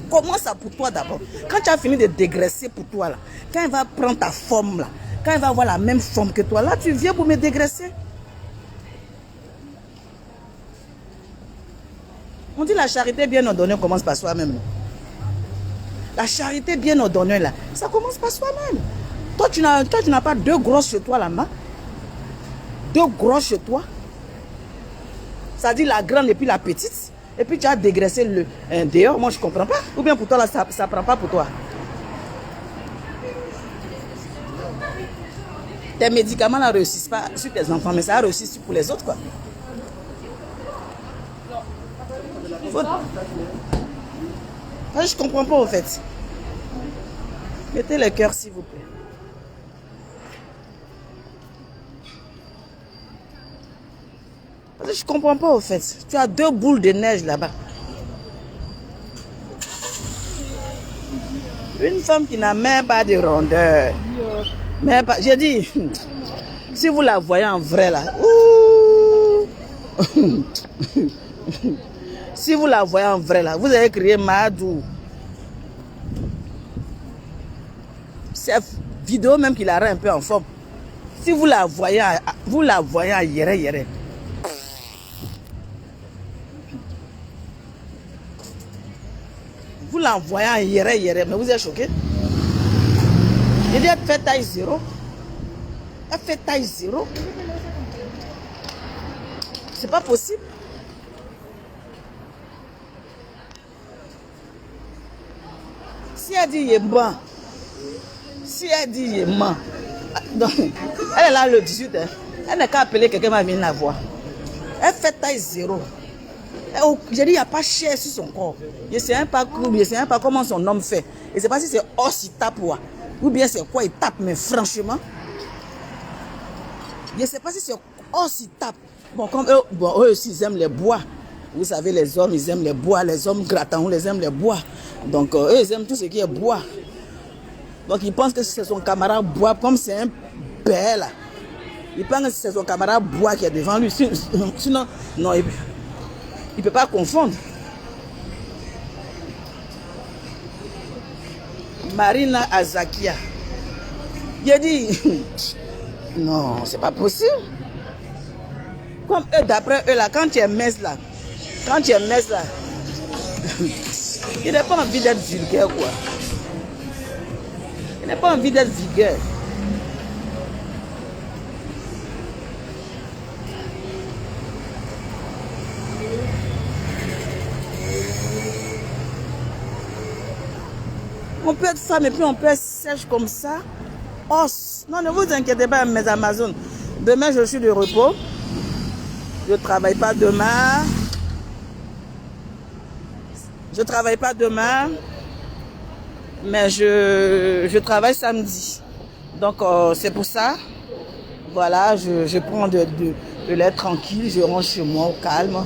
Comment ça pour toi d'abord? Quand tu as fini de dégraisser pour toi, là, quand elle va prendre ta forme, là, quand elle va avoir la même forme que toi, là, tu viens pour me dégraisser. On dit la charité bien ordonnée commence par soi-même. La charité bien ordonnée, là, ça commence par soi-même. Toi, tu n'as pas deux grosses chez toi là-bas. Deux grosses chez toi. Ça dit la grande et puis la petite. Et puis tu as dégraissé le dehors. Moi, je ne comprends pas. Ou bien pour toi, là, ça ne prend pas pour toi. Tes médicaments ne réussissent pas sur tes enfants, mais ça réussit pour les autres, quoi. Je ne comprends pas, au fait. Mettez le cœur, s'il vous plaît. Parce que je ne comprends pas, au fait. Tu as deux boules de neige là-bas. Une femme qui n'a même pas de rondeur. Même pas. J'ai dit, si vous la voyez en vrai, là. Si vous la voyez en vrai, là, vous allez crier Madou. Cette vidéo même qui la rend un peu en forme. Si vous la voyez en yéré. Vous la voyez en yéré, mais vous êtes choqué. Il dit, elle fait taille 0. Elle fait taille 0. C'est pas possible. Si elle dit Yéman, si elle dit Yéman, donc elle est là le 18, hein. Elle n'a qu'à appeler quelqu'un va venir la voir. Elle fait taille 0. J'ai dit, il n'y a pas chair sur son corps. Je ne sais pas comment son homme fait. Je ne sais pas si c'est os il tape ou bien c'est quoi il tape, mais franchement, je ne sais pas si c'est os il tape. Bon, comme eux, eux aussi, ils aiment les bois. Vous savez, les hommes, ils aiment les bois. Les hommes grattants, ils aiment les bois. Donc, eux, ils aiment tout ce qui est bois. Donc, ils pensent que c'est son camarade bois, comme c'est un bel là. Ils pensent que c'est son camarade bois qui est devant lui. Sinon, non, il ne peut pas confondre. Marina Azakia. Il a dit, non, c'est pas possible. Comme eux, d'après eux, là, quand tu es mince, là, il n'a pas envie d'être vulgaire, quoi. Il n'a pas envie d'être vulgaire. On peut être femme et puis on peut être sèche comme ça. Os. Non, ne vous inquiétez pas, mes Amazones. Demain, je suis de repos. Je ne travaille pas demain. Je ne travaille pas demain. Mais je travaille samedi. Donc, c'est pour ça. Voilà, je prends de l'air tranquille. Je rentre chez moi au calme.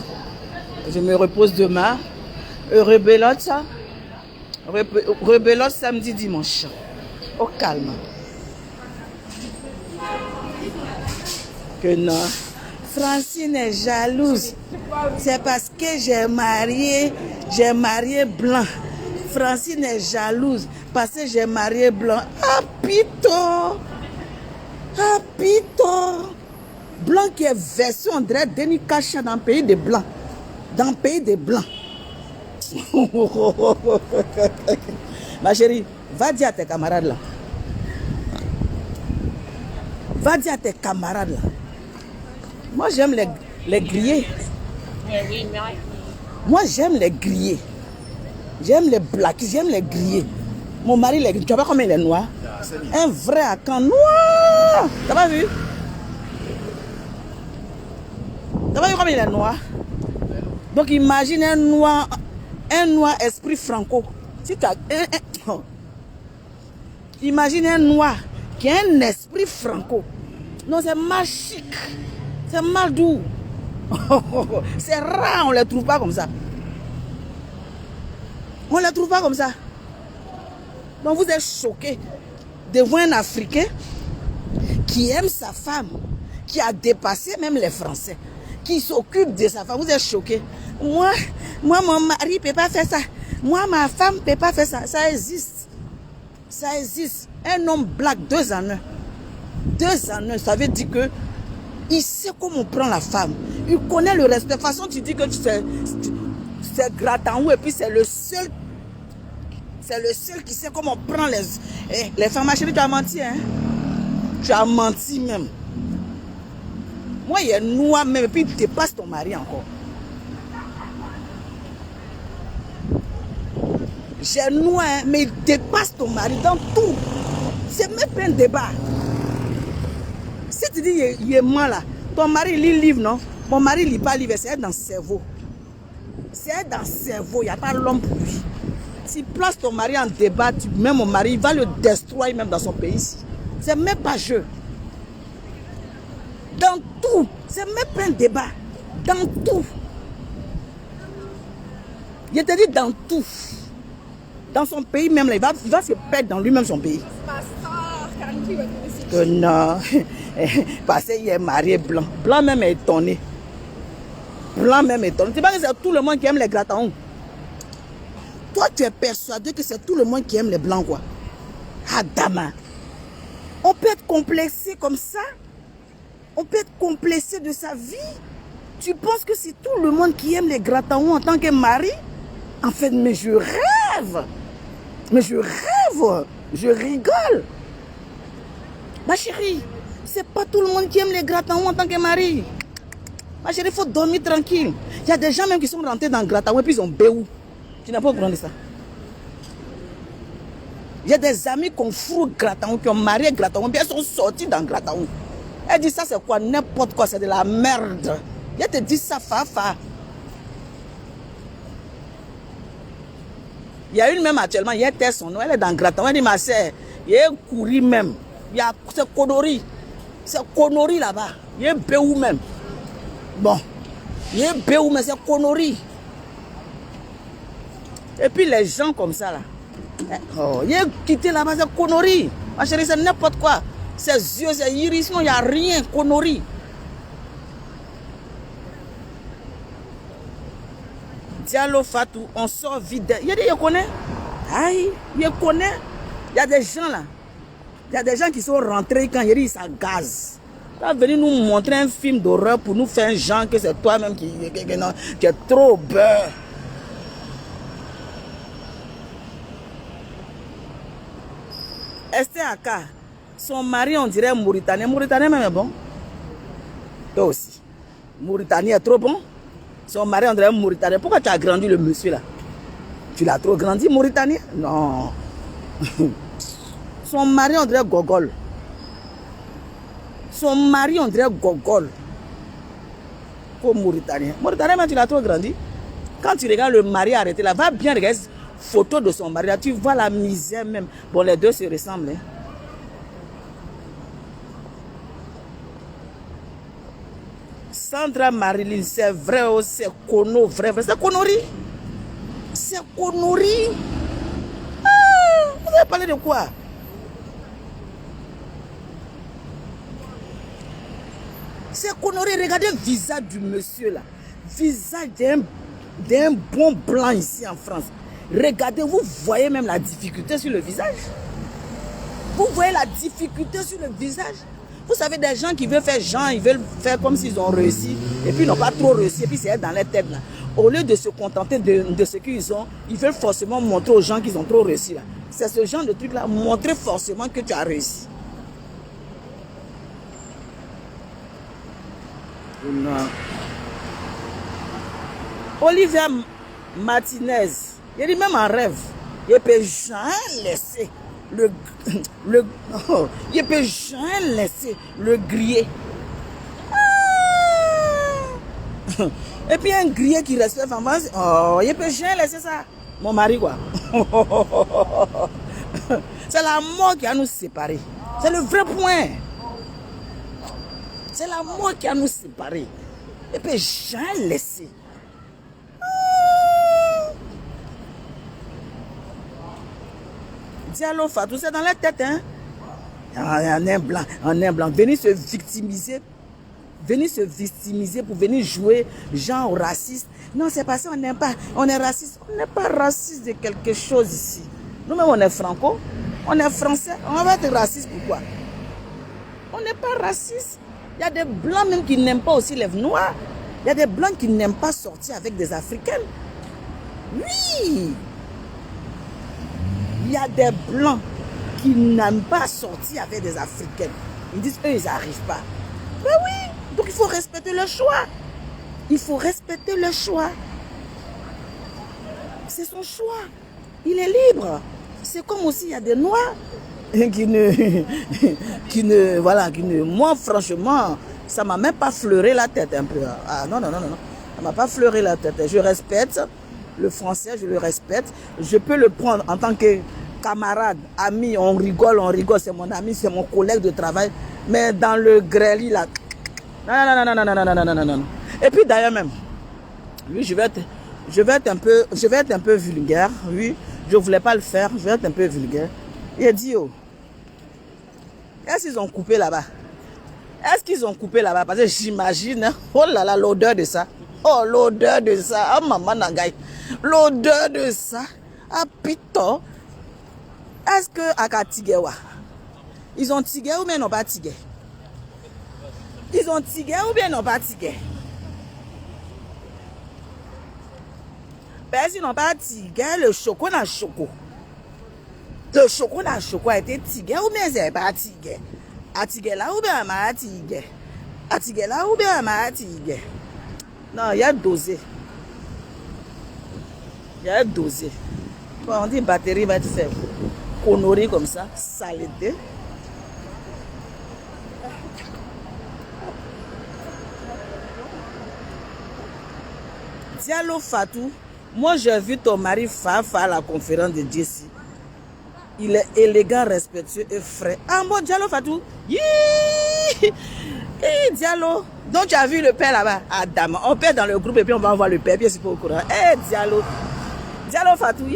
Je me repose demain. Rebelote, ça. Rebelote samedi, dimanche. Au calme. Que non. Francine est jalouse. C'est parce que j'ai marié blanc. Francine est jalouse parce que j'ai marié blanc. Ah, pito! Ah, pito! Blanc qui est versé, on dirait Denis Kacha dans le pays des blancs. Dans le pays des blancs. Ma chérie, va dire à tes camarades là. Va dire à tes camarades là. Moi, j'aime les grillés. Moi, j'aime les grillés. J'aime les blacks, j'aime les grillés. Mon mari, tu vois pas comment il est noir? Un vrai Akan noir. T'as pas vu? T'as pas vu comment il est noir? Donc, imagine un noir esprit franco. Si tu as imagine un noir qui a un esprit franco. Non, c'est mal chic. C'est mal doux. C'est rare, on ne les trouve pas comme ça. On ne les trouve pas comme ça. Donc vous êtes choqués de voir un Africain qui aime sa femme, qui a dépassé même les Français, qui s'occupe de sa femme. Vous êtes choqués. Moi, mon mari ne peut pas faire ça. Moi, ma femme ne peut pas faire ça. Ça existe. Ça existe. Un homme black, 2 en 1. 2 en 1, ça veut dire que il sait comment on prend la femme. Il connaît le respect. De toute façon, tu dis que c'est Gratanhou et puis c'est le seul qui sait comment on prend les femmes. Ma chérie, tu as menti, hein? Tu as menti même. Moi, il est noir même et puis il dépasse ton mari encore. J'ai noir, hein, mais il dépasse ton mari dans tout. C'est même pas un débat. Si tu dis il est mal là, ton mari lit livre, non? Mon mari lit pas livre, c'est dans le cerveau. C'est dans le cerveau, il n'y a pas l'homme pour lui. Si place ton mari en débat, même mon mari, il va le détruire même dans son pays ici. C'est même pas jeu. Dans tout, c'est même pas un débat. Dans tout. Je te dis dans tout. Dans son pays même, là, il va se perdre dans lui-même son pays. Que non. Parce qu'il est marié blanc. Blanc même est étonné. Blanc même est étonné. Tu sais pas que c'est tout le monde qui aime les Gratanhou. Toi, tu es persuadé que c'est tout le monde qui aime les blancs, quoi. Adama. On peut être complexé comme ça. On peut être complexé de sa vie. Tu penses que c'est tout le monde qui aime les Gratanhou en tant que mari? En fait, mais je rêve. Mais je rêve. Je rigole. Ma chérie, c'est pas tout le monde qui aime les Gratanhou en tant que mari. Ma chérie, il faut dormir tranquille. Il y a des gens même qui sont rentrés dans le Gratanhou et puis ils ont béou. Tu n'as pas compris ça. Il y a des amis qui ont fou Gratanhou, qui ont marié Gratanhou, puis elles sont sorties dans Gratanhou. Elle dit ça c'est quoi? N'importe quoi, c'est de la merde. Elle te dit ça, Fafa. Il y a une même actuellement, il y a son nom, elle est dans Gratanhou. Elle dit ma soeur, il y a un courri même. C'est Konori. C'est Konori là-bas. Il y a un béou même. Bon. Il y a un béou, mais c'est Konori. Et puis les gens comme ça là. Oh, il est quitté là-bas, c'est Konori. Ma chérie, c'est n'importe quoi. Ses yeux, ses iris, il n'y a rien, Konori. Diallo Fatou, on sort vite. Il y a des gens qui connaissent. Aïe, il connaît. Il y a des gens là. Il y a des gens qui sont rentrés quand il dit ça gaz. Tu vas venir nous montrer un film d'horreur pour nous faire un genre que c'est toi-même qui est trop beurre. Esther Aka, son mari on dirait Mauritanien. Mauritanien même est bon. Toi aussi. Mauritanien est trop bon. Son mari on dirait Mauritanien. Pourquoi tu as grandi le monsieur là? Tu l'as trop grandi, Mauritanien? Non. Son mari on dirait Gogol. Son mari on dirait Gogol. Pour Mauritanien. Mauritanien, mais tu l'as trop grandi. Quand tu regardes le mari arrêté là, va bien regarder photo de son mari là, tu vois la misère même. Bon, les deux se ressemblent. Hein. Sandra Marilyn, c'est vrai, c'est Kono, vrai, c'est Konori. C'est Konori. Ah, vous avez parlé de quoi? C'est Konori, regardez le visage du monsieur là. Visage d'un bon blanc ici en France. Regardez, vous voyez même la difficulté sur le visage. Vous voyez la difficulté sur le visage. Vous savez, des gens qui veulent faire genre, ils veulent faire comme s'ils ont réussi, et puis ils n'ont pas trop réussi, et puis c'est dans leur tête là. Au lieu de se contenter de ce qu'ils ont, ils veulent forcément montrer aux gens qu'ils ont trop réussi là. C'est ce genre de truc là, montrer forcément que tu as réussi. Non. Olivier Martinez, il dit même en rêve, il peut jamais laisser il peut jamais laisser le griller. Ah! Et puis un grillé qui respecte en France, oh, il peut jamais laisser ça. Mon mari quoi. C'est la mort qui a nous séparés. C'est le vrai point. C'est la mort qui a nous séparés. Il peut jamais laisser. Diallo Fatou, c'est dans la tête, hein. En un blanc, venir se victimiser venir se victimiser pour venir jouer genre raciste. Non, c'est parce qu'on n'aime pas, on est raciste. On n'est pas raciste de quelque chose ici. Nous-mêmes, on est franco, on est français, on va être raciste pourquoi? On n'est pas raciste. Il y a des blancs même qui n'aiment pas aussi les noirs. Il y a des blancs qui n'aiment pas sortir avec des africaines. Oui. Il y a des blancs qui n'aiment pas sortir avec des africaines. Ils disent, eux, ils n'arrivent pas. Mais oui, donc il faut respecter le choix. Il faut respecter le choix. C'est son choix. Il est libre. C'est comme aussi, il y a des noirs moi, franchement, ça ne m'a même pas fleuré la tête un peu. Ah non. Ça ne m'a pas fleuré la tête. Je respecte le français, je le respecte. Je peux le prendre en tant que camarade, ami, on rigole, c'est mon ami, c'est mon collègue de travail. Mais dans le grêlis là, non. Et puis d'ailleurs même, oui, je vais être un peu vulgaire, oui, je voulais pas le faire, je vais être un peu vulgaire. Il a dit, oh, est-ce qu'ils ont coupé là-bas? Est-ce qu'ils ont coupé là-bas? Parce que j'imagine, oh là là, l'odeur de ça. Oh, l'odeur de ça. Ah, maman Nagaï. L'odeur de ça. Ah, putain. Est-ce que à Katigewa, ils ont tigué ou bien ils n'ont pas tigué? Ils ont tigué ou bien ils n'ont pas tigué? Ben, s'ils n'ont pas tigué, le chocolat n'a choco. Le chocolat a été tigué ou bien c'est pas tigué? A tigué là ou bien ma tigué? A tigué là ou bien ma tigué? Non, il y a dosé. Il y a dosé. Bon, on dit batterie va être faite. Honoré comme ça, saleté. Diallo Fatou, moi j'ai vu ton mari Fafa à la conférence de Jessie. Il est élégant, respectueux et frais. Ah bon, Diallo Fatou? Diallo. Donc tu as vu le père là-bas? Ah dame, on perd dans le groupe et puis on va voir le père, puis c'est pas au courant. Diallo. Diallo Fatou. De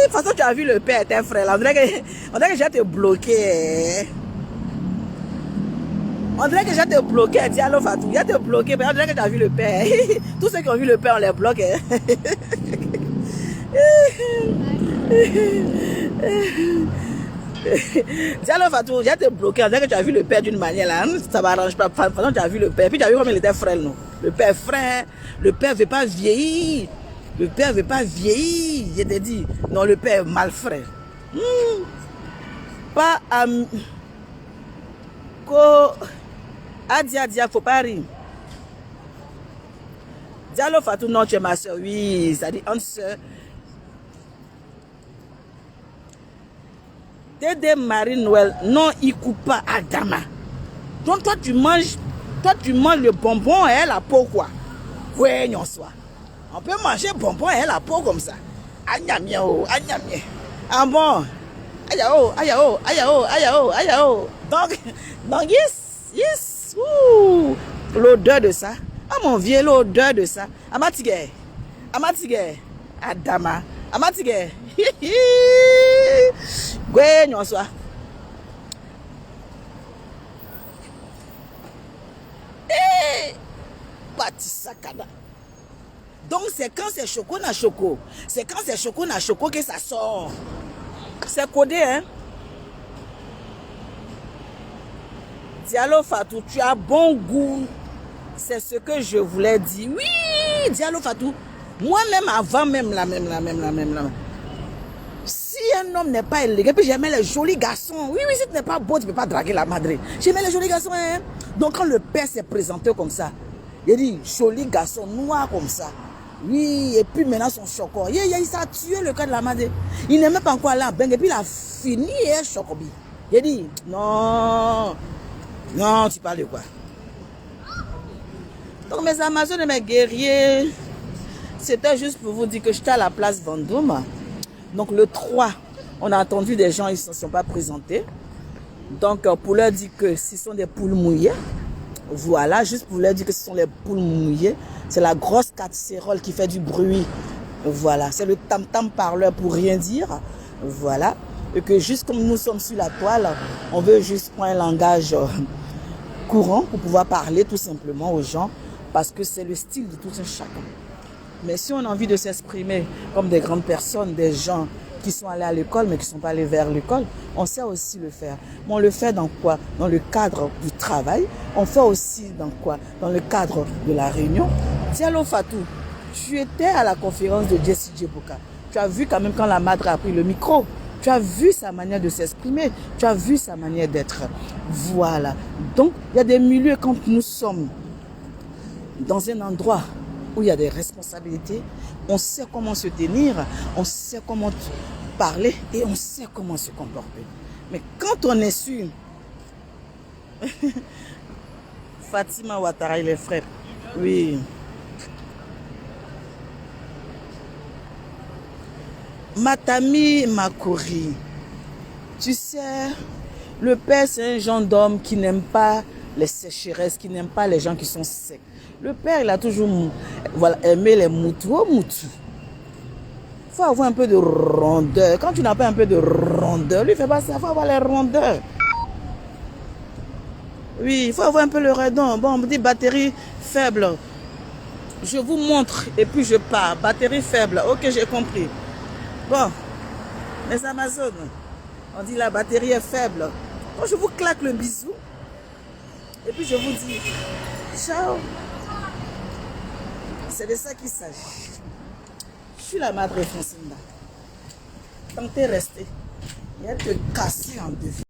toute façon, tu as vu le père, tes frères là. On dirait que je vais te bloquer. On dirait que je vais te bloquer, Diallo Fatou. Je vais te bloquer, mais on dirait que tu as vu le père. Tous ceux qui ont vu le père, on les bloque. Diallo Fatou, je vais te bloquer. On dirait que tu as vu le père d'une manière là. Ça m'arrange pas. De toute façon, tu as vu le père. Puis tu as vu comment il était frêle, non? Le père frère. Le père ne veut pas vieillir. Le père ne veut pas vieillir. Je t'ai dit, non, le père est mal frais. Pas à... Adia, faut pas rire. Diallo Fatou, non, tu es ma soeur. Oui, ça dit entre soeur. Dédé Marie-Noël, non, il coupe pas Adama. Donc toi tu manges le bonbon et la peau quoi. Ouais, non, soit. On peut manger bonbon et la peau comme ça. Agnamien. Ah bon. Aïe. Donc yes. L'odeur de ça. Ah mon vieux, l'odeur de ça. Amatige. Adama. Amatige. Ouais, non, soit. Batisakada. Donc c'est quand c'est choco na choco. C'est quand c'est choco na choco que ça sort. C'est codé, hein. Diallo Fatou, tu as bon goût. C'est ce que je voulais dire. Oui, Diallo Fatou. Moi-même, avant même la. Si un homme n'est pas élégant, puis j'aimais les jolis garçons. Oui, si tu n'es pas beau, tu ne peux pas draguer la madre. J'aimais les jolis garçons, hein. Donc quand le père s'est présenté comme ça, il a dit, joli garçon, noir comme ça. Oui, et puis maintenant son choco. Il a tué le cas de la madre. Il n'aimait pas encore aller à Beng, et puis il a fini et chocobi. Il a dit, non, tu parles de quoi? Donc mes Amazones et mes guerriers, c'était juste pour vous dire que j'étais à la place Vendôme. Donc le 3, on a entendu des gens, ils ne se sont pas présentés. Donc pour leur dire que ce sont des poules mouillées. Voilà, juste pour leur dire que ce sont les poules mouillées. C'est la grosse casserole qui fait du bruit. Voilà, c'est le tam-tam parleur pour rien dire. Voilà. Et que juste comme nous sommes sur la toile, on veut juste prendre un langage courant pour pouvoir parler tout simplement aux gens parce que c'est le style de tout un chacun. Mais si on a envie de s'exprimer comme des grandes personnes, des gens qui sont allés à l'école mais qui ne sont pas allés vers l'école, on sait aussi le faire. Mais on le fait dans quoi? Dans le cadre du travail. On fait aussi dans quoi? Dans le cadre de la réunion. Diallo Fatou, tu étais à la conférence de Jessie Djeboka. Tu as vu quand même quand la madre a pris le micro. Tu as vu sa manière de s'exprimer. Tu as vu sa manière d'être. Voilà. Donc, il y a des milieux quand nous sommes dans un endroit où il y a des responsabilités, on sait comment se tenir, on sait comment parler et on sait comment se comporter. Mais quand on est sûr, Fatima Ouattara, il est frère. Oui. Matami Makori, tu sais, le père c'est un genre d'homme qui n'aime pas les sécheresses, qui n'aime pas les gens qui sont secs. Le père, il a toujours aimé les moutous. Oh, moutou. Il faut avoir un peu de rondeur. Quand tu n'as pas un peu de rondeur, lui, il ne fait pas ça. Il faut avoir les rondeurs. Oui, il faut avoir un peu le redon. Bon, on me dit batterie faible. Je vous montre et puis je pars. Batterie faible. Ok, j'ai compris. Bon, les Amazones, on dit la batterie est faible. Bon, je vous claque le bisou. Et puis je vous dis, ciao. C'est de ça qu'il s'agit. Je suis la madre Fonsinda. Tant que t'es resté, il y a te casser en deux.